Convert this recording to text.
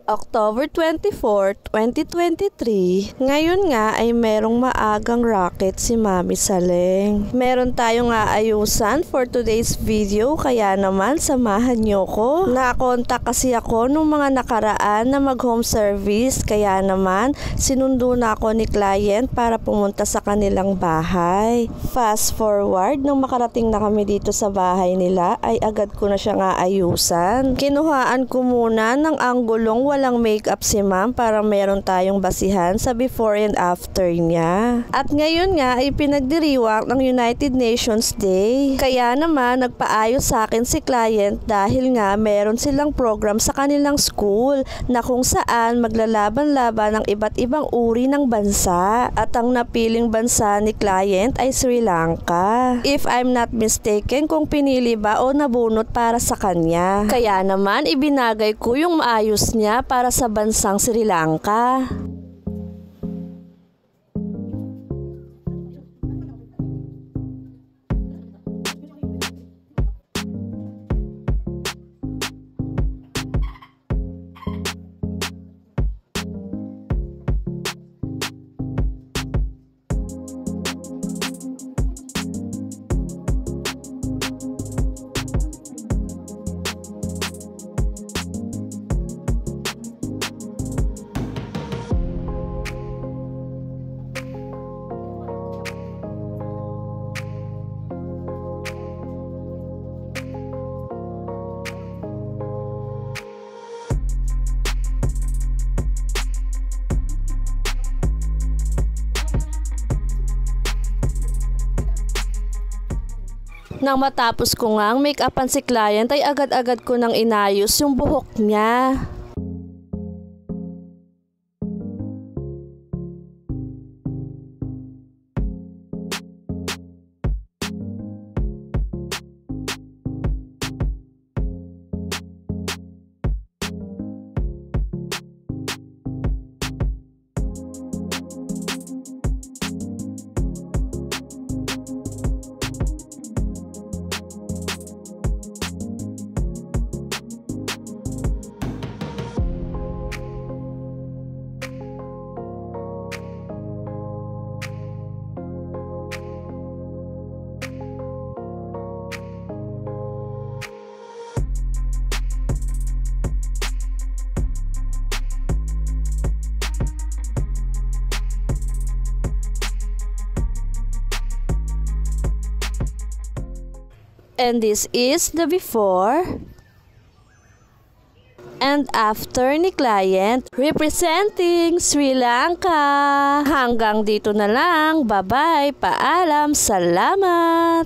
October 24, 2023. Ngayon nga ay merong maagang rocket si Mami Saleng. Meron tayong aayusan for today's video, kaya naman samahan nyo ko. Nakontak kasi ako nung mga nakaraan na mag home service, kaya naman sinundo na ako ni client para pumunta sa kanilang bahay. Fast forward, nung makarating na kami dito sa bahay nila ay agad ko na siya aayusan. Kinuhaan ko muna ng anggulong walang makeup si ma'am para meron tayong basihan sa before and after niya. At ngayon nga ay pinagdiriwang ng United Nations Day. Kaya naman nagpaayos sa akin si client dahil nga meron silang program sa kanilang school na kung saan maglalaban-laban ng iba't ibang uri ng bansa. At ang napiling bansa ni client ay Sri Lanka. If I'm not mistaken kung pinili ba o nabunot para sa kanya. Kaya naman ibinagay ko yung maayos niya para sa bansang Sri Lanka. Nang matapos ko ngang make-upan si client ay agad-agad ko nang inayos yung buhok niya. And this is the before and after ni client representing Sri Lanka. Hanggang dito na lang. Bye-bye. Paalam. Salamat.